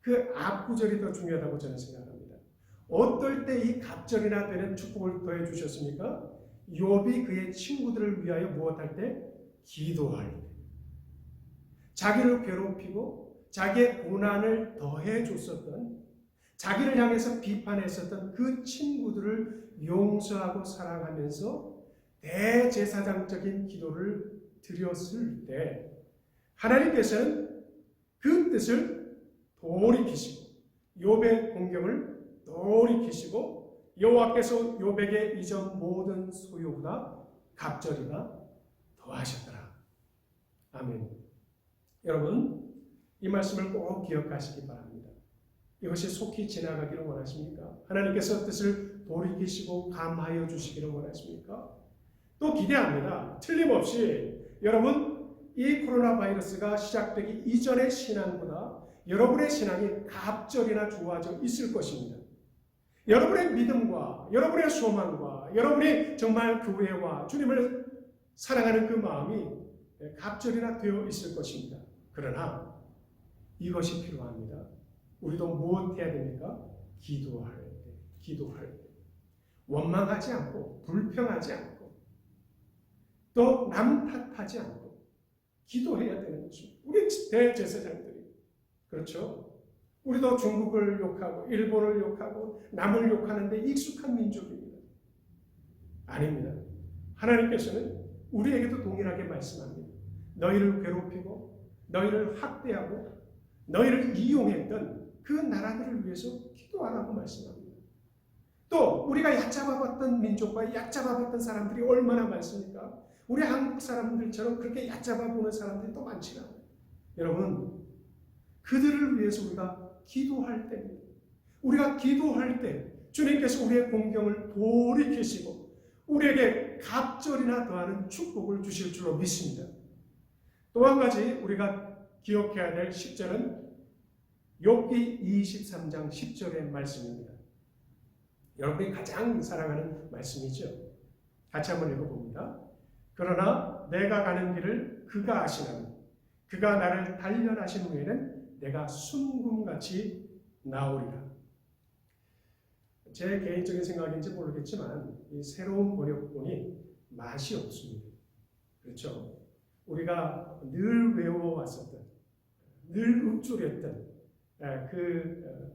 그 앞 구절이 더 중요하다고 저는 생각합니다. 어떨 때 이 갑절이나 되는 축복을 더해 주셨습니까? 욥이 그의 친구들을 위하여 무엇할 때? 기도할 때. 자기를 괴롭히고 자기의 고난을 더해 줬었던, 자기를 향해서 비판했었던 그 친구들을 용서하고 사랑하면서 대제사장적인 기도를 드렸을 때 하나님께서는 그 뜻을 돌이키시고 욥의 공경을 돌이키시고 여호와께서 욥에게 이전 모든 소유보다 갑절이나 더하셨더라. 아멘. 여러분, 이 말씀을 꼭 기억하시기 바랍니다. 이것이 속히 지나가기를 원하십니까? 하나님께서 뜻을 돌이키시고 감하여 주시기를 원하십니까? 또 기대합니다. 틀림없이 여러분, 이 코로나 바이러스가 시작되기 이전의 신앙보다 여러분의 신앙이 갑절이나 좋아져 있을 것입니다. 여러분의 믿음과 여러분의 소망과 마음과 여러분이 정말 교회와 주님을 사랑하는 그 마음이 갑절이나 되어 있을 것입니다. 그러나 이것이 필요합니다. 우리도 무엇 해야 됩니까? 기도할 때. 원망하지 않고, 불평하지 않고, 또 남 탓하지 않고, 기도해야 되는 것입니다. 우리 대제사장들이. 그렇죠? 우리도 중국을 욕하고, 일본을 욕하고, 남을 욕하는데 익숙한 민족입니다. 아닙니다. 하나님께서는 우리에게도 동일하게 말씀합니다. 너희를 괴롭히고, 너희를 학대하고, 너희를 이용했던 그 나라들을 위해서 기도하라고 말씀합니다. 또 우리가 얕잡아봤던 민족과 얕잡아봤던 사람들이 얼마나 많습니까? 우리 한국 사람들처럼 그렇게 얕잡아보는 사람들이 또 많지가 않아요. 여러분, 그들을 위해서 우리가 기도할 때입니다. 우리가 기도할 때 주님께서 우리의 공경을 돌이키시고 우리에게 갑절이나 더하는 축복을 주실 줄로 믿습니다. 또 한 가지 우리가 기억해야 될 10절은 욥기 23장 10절의 말씀입니다. 여러분이 가장 사랑하는 말씀이죠. 같이 한번 읽어봅니다. 그러나 내가 가는 길을 그가 아시나니 그가 나를 단련하신 후에는 내가 순금같이 나오리라. 제 개인적인 생각인지 모르겠지만 이 새로운 번역본이 맛이 없습니다. 그렇죠? 우리가 늘 외워왔었던, 늘 읊조렸던 그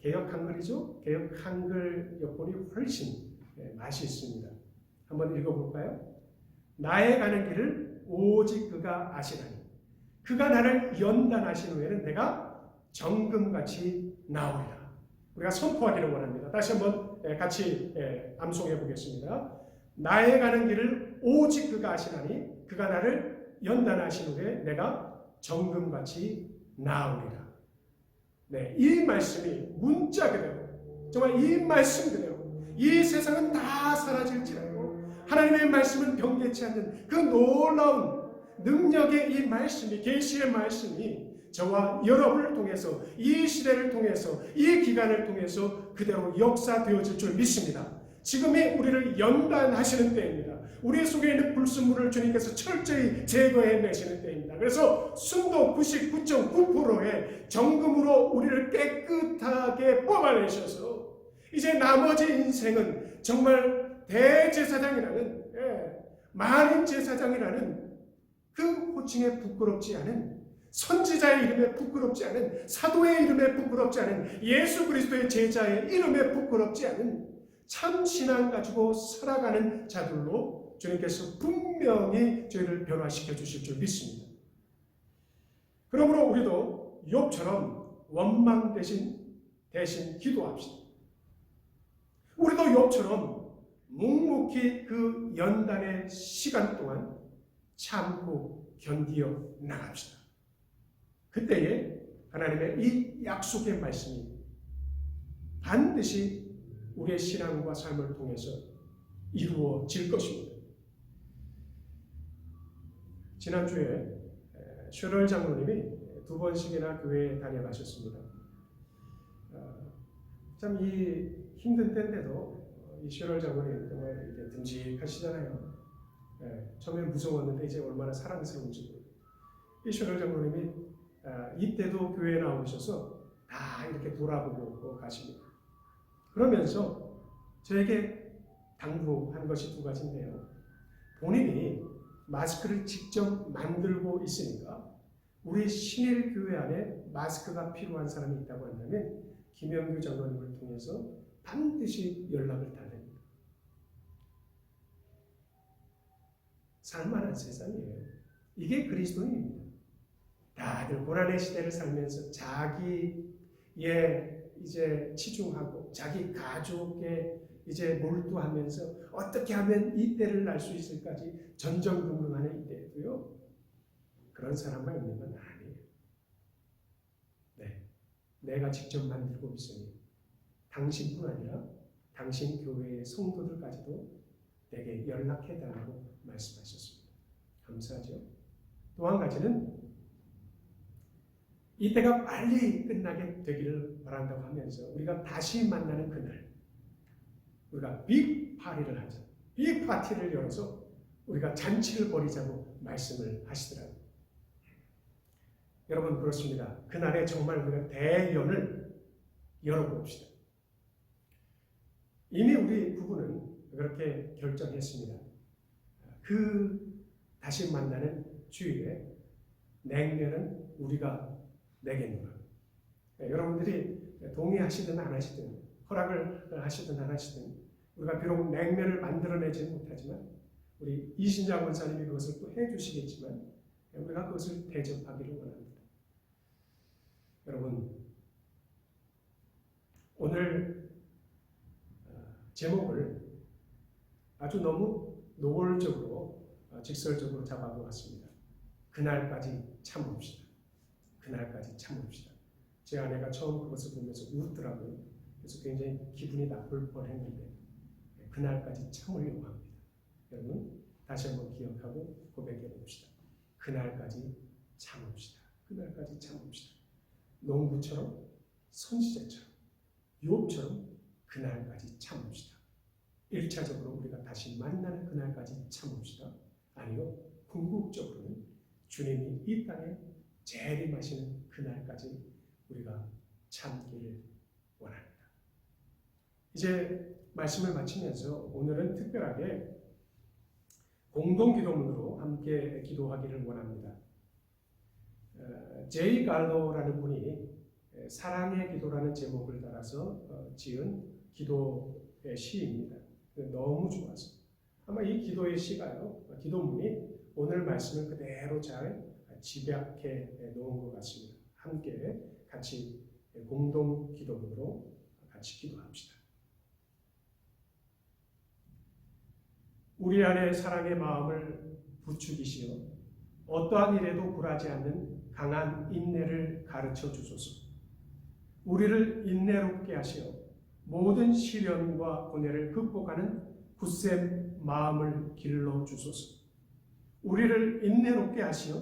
개역 한글이죠? 개역 한글 역본이 훨씬 맛이 있습니다. 한번 읽어볼까요? 나의 가는 길을 오직 그가 아시나니 그가 나를 연단하신 후에는 내가 정금같이 나오리라. 우리가 선포하기를 원합니다. 다시 한번 같이 암송해 보겠습니다. 나의 가는 길을 오직 그가 아시나니 그가 나를 연단하신 후에 내가 정금같이 나오리라. 네, 이 말씀이 문자 그대로, 정말 이 말씀 그대로 이 세상은 다 사라질지라도 하나님의 말씀은 변개치 않는 그 놀라운 능력의 이 말씀이, 계시의 말씀이 저와 여러분을 통해서, 이 시대를 통해서, 이 기간을 통해서 그대로 역사되어질 줄 믿습니다. 지금이 우리를 연단하시는 때입니다. 우리 속에 있는 불순물을 주님께서 철저히 제거해내시는 때입니다. 그래서 순도 99.9%의 정금으로 우리를 깨끗하게 뽑아내셔서 이제 나머지 인생은 정말 대제사장이라는, 만인제사장이라는 그 호칭에 부끄럽지 않은, 선지자의 이름에 부끄럽지 않은, 사도의 이름에 부끄럽지 않은, 예수 그리스도의 제자의 이름에 부끄럽지 않은 참 신앙 가지고 살아가는 자들로 주님께서 분명히 저희를 변화시켜 주실 줄 믿습니다. 그러므로 우리도 욥처럼 원망 대신 기도합시다. 우리도 욥처럼 묵묵히 그 연단의 시간 동안 참고 견디어 나갑시다. 그때에 하나님의 이 약속의 말씀이 반드시 우리의 신앙과 삶을 통해서 이루어질 것입니다. 지난주에 셔럴 장로님이 2번씩이나 교회에 다녀가셨습니다. 참 이 힘든 때인데도 이 셔럴 장로님 정말 이렇게 듬직하시잖아요. 처음에 무서웠는데 이제 얼마나 사랑스러운지. 이 셔럴 장로님이 이때도 교회에 나오셔서 다 이렇게 돌아보고 가십니다. 그러면서 저에게 당부한 것이 2가지인데요. 본인이 마스크를 직접 만들고 있으니까 우리 신일교회 안에 마스크가 필요한 사람이 있다고 한다면 김영규 장로님을 통해서 반드시 연락을 다 됩니다. 살만한 세상이에요. 이게 그리스도인입니다. 다들 고난의 시대를 살면서 자기의 이제 치중하고 자기 가족에 이제 몰두하면서 어떻게 하면 이 때를 날 수 있을까지 전전긍긍하는 이때에도요. 그런 사람만 있는 건 아니에요. 네, 내가 직접 만들고 있으니 당신뿐 아니라 당신 교회의 성도들까지도 내게 연락해달라고 말씀하셨습니다. 감사하죠. 또 한 가지는 이때가 빨리 끝나게 되기를 바란다고 하면서 우리가 다시 만나는 그날, 우리가 빅 파티를 하자. 빅 파티를 열어서 우리가 잔치를 벌이자고 말씀을 하시더라고요. 여러분 그렇습니다. 그날에 정말 우리가 대연을 열어봅시다. 이미 우리 부부는 그렇게 결정했습니다. 그 다시 만나는 주일에 냉면은 우리가 내겠노라. 여러분들이 동의하시든 안 하시든 허락을 하시든 안 하시든 우리가 비록 냉면을 만들어내지 못하지만 우리 이신장 원사님이 그것을 또 해주시겠지만 우리가 그것을 대접하기를 원합니다. 여러분 오늘 제목을 아주 너무 노골적으로 직설적으로 잡아보았습니다. 그날까지 참읍시다. 그날까지 참읍시다. 제 아내가 처음 그것을 보면서 웃더라고요. 그래서 굉장히 기분이 나쁠 뻔했는데 그날까지 참으려고 합니다. 여러분 다시 한번 기억하고 고백해 봅시다. 그날까지 참읍시다. 그날까지 참읍시다. 농부처럼 선지자처럼 욥처럼 그날까지 참읍시다. 1차적으로 우리가 다시 만나는 그날까지 참읍시다. 아니요, 궁극적으로는 주님이 이 땅에 재림하시는 그날까지 우리가 참기를 원합니다. 이제 말씀을 마치면서 오늘은 특별하게 공동기도문으로 함께 기도하기를 원합니다. 제이 갈로라는 분이 사랑의 기도라는 제목을 따라서 지은 기도의 시입니다. 너무 좋아서 아마 이 기도의 시가요, 기도문이 오늘 말씀을 그대로 잘 집약해 놓은 것 같습니다. 함께 같이 공동 기도문으로 같이 기도합시다. 우리 안에 사랑의 마음을 부추기시어 어떠한 일에도 굴하지 않는 강한 인내를 가르쳐 주소서. 우리를 인내롭게 하시어 모든 시련과 고뇌를 극복하는 굳센 마음을 길러 주소서. 우리를 인내롭게 하시어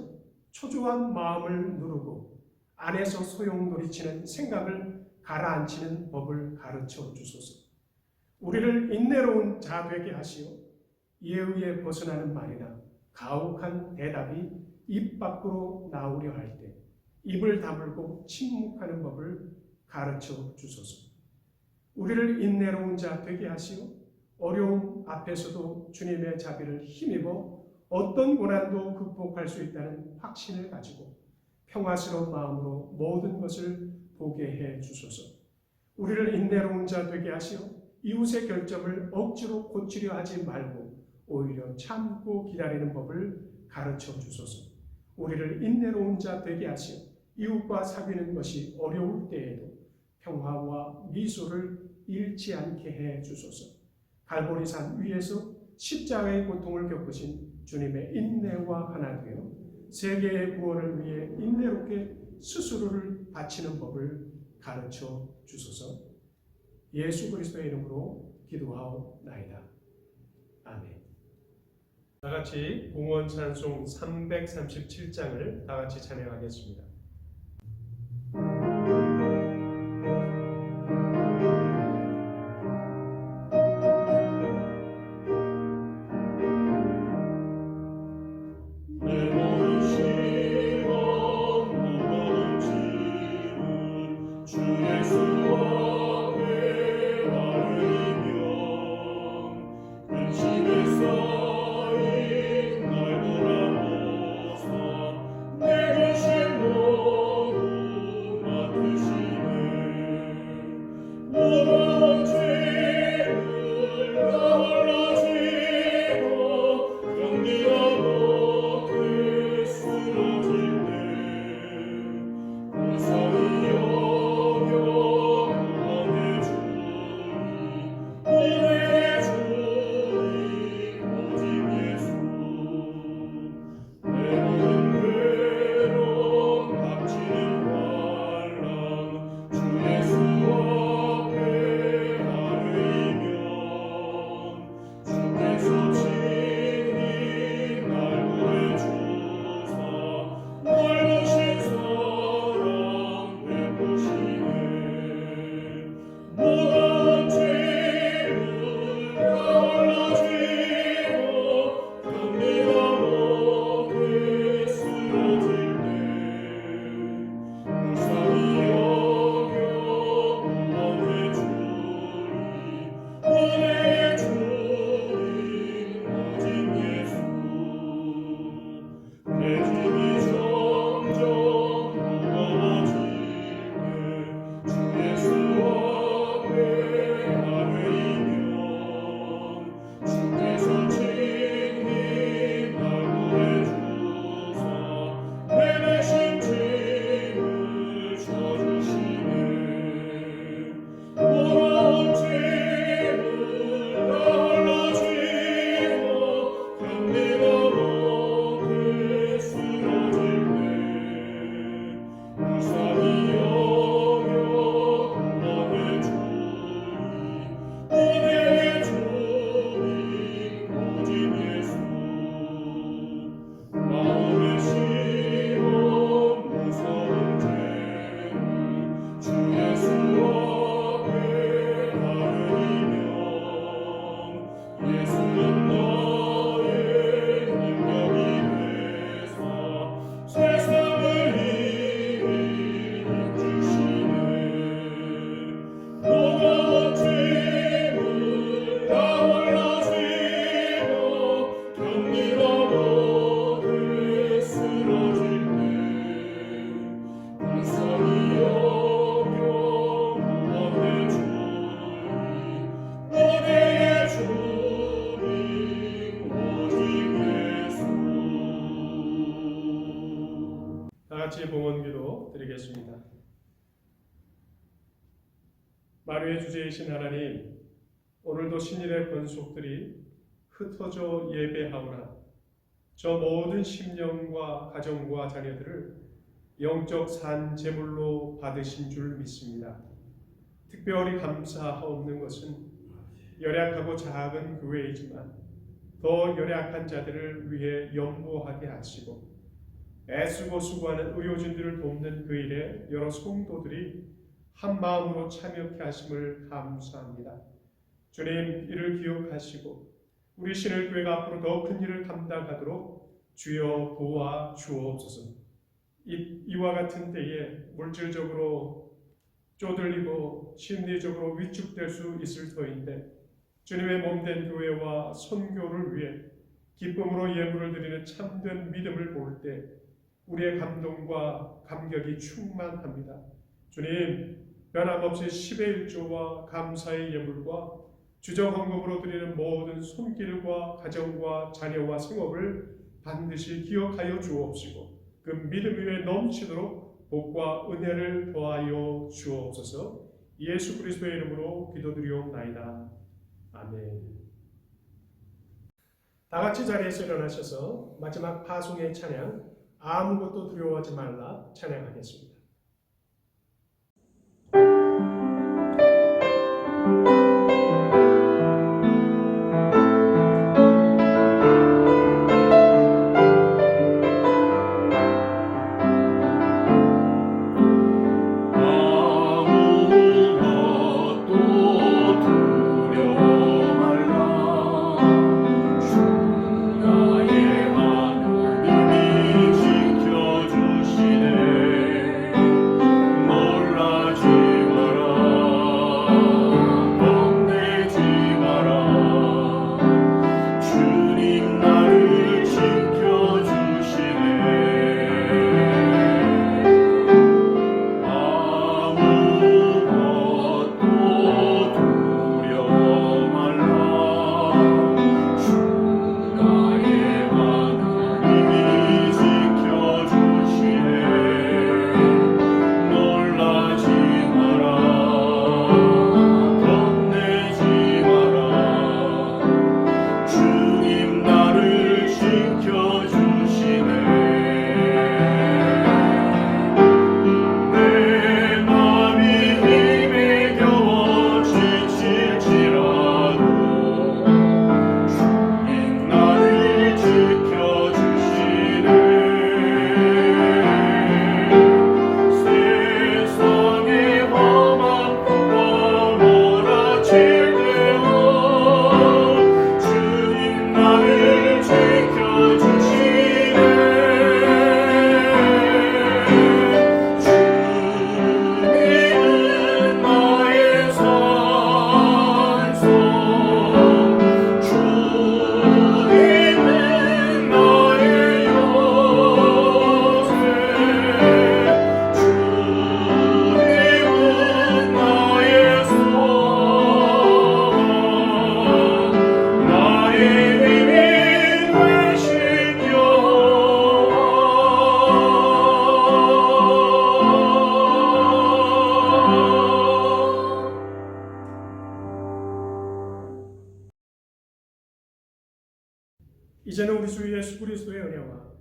초조한 마음을 누르고 안에서 소용돌이치는 생각을 가라앉히는 법을 가르쳐 주소서. 우리를 인내로운 자 되게 하시어 예의에 벗어나는 말이나 가혹한 대답이 입 밖으로 나오려 할 때 입을 다물고 침묵하는 법을 가르쳐 주소서. 우리를 인내로운 자 되게 하시어 어려움 앞에서도 주님의 자비를 힘입어 어떤 고난도 극복할 수 있다는 확신을 가지고 평화스러운 마음으로 모든 것을 보게 해 주소서. 우리를 인내로운 자 되게 하시어 이웃의 결점을 억지로 고치려 하지 말고 오히려 참고 기다리는 법을 가르쳐 주소서. 우리를 인내로운 자 되게 하시어 이웃과 사귀는 것이 어려울 때에도 평화와 미소를 잃지 않게 해 주소서. 갈보리산 위에서 십자가의 고통을 겪으신 주님의 인내와 하나 되어 세계의 구원을 위해 인내롭게 스스로를 바치는 법을 가르쳐 주소서. 예수 그리스도의 이름으로 기도하옵나이다. 아멘. 다 같이 공원 찬송 337장을 다 같이 찬양하겠습니다. 내게 실로 같이 봉헌기도 드리겠습니다. 마루의 주제이신 하나님, 오늘도 신일의 권속들이 흩어져 예배하오나 저 모든 심령과 가정과 자녀들을 영적 산 제물로 받으신 줄 믿습니다. 특별히 감사하옵는 것은 열약하고 작은 교회이지만 더 열약한 자들을 위해 연보하게 하시고 애쓰고 수고하는 의료진들을 돕는 그 일에 여러 성도들이 한 마음으로 참여케 하심을 감사합니다. 주님, 이를 기억하시고 우리 신일교회가 앞으로 더 큰 일을 감당하도록 주여 도와 주옵소서. 이와 같은 때에 물질적으로 쪼들리고 심리적으로 위축될 수 있을 터인데 주님의 몸된 교회와 선교를 위해 기쁨으로 예물을 드리는 참된 믿음을 볼 때 우리의 감동과 감격이 충만합니다. 주님, 변함없이 10의 1조와 감사의 예물과 주정 헌금으로 드리는 모든 손길과 가정과 자녀와 생업을 반드시 기억하여 주옵시고 그 믿음 위에 넘치도록 복과 은혜를 더하여 주옵소서. 예수 그리스도의 이름으로 기도드리옵나이다. 아멘. 다 같이 자리에서 일어나셔서 마지막 파송의 찬양 아무것도 두려워하지 말라 찬양하겠습니다. 이제는 우리 주 예수 그리스도의 은혜와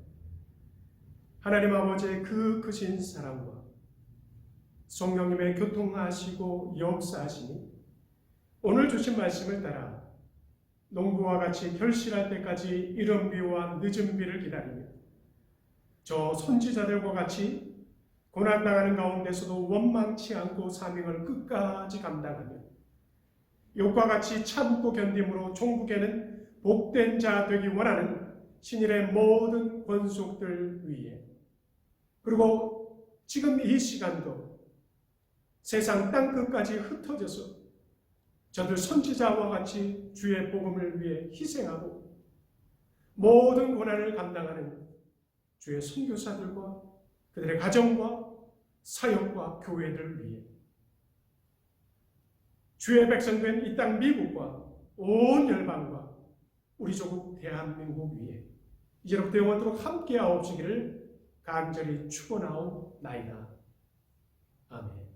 하나님 아버지의 그 크신 사랑과 성령님의 교통하시고 역사하시니 오늘 주신 말씀을 따라 농부와 같이 결실할 때까지 이른 비와 늦은 비를 기다리며 저 선지자들과 같이 고난당하는 가운데서도 원망치 않고 사명을 끝까지 감당하며 욥과 같이 참고 견딤으로 종국에는 복된 자 되기 원하는 신일의 모든 권속들 위에 그리고 지금 이 시간도 세상 땅끝까지 흩어져서 저들 선지자와 같이 주의 복음을 위해 희생하고 모든 고난을 감당하는 주의 선교사들과 그들의 가정과 사역과 교회들을 위해 주의 백성된 이 땅 미국과 온 열방과 우리 조국 대한민국 위에 이제로부터 영원토록 함께하옵시기를 간절히 축원하옵나이다. 아멘.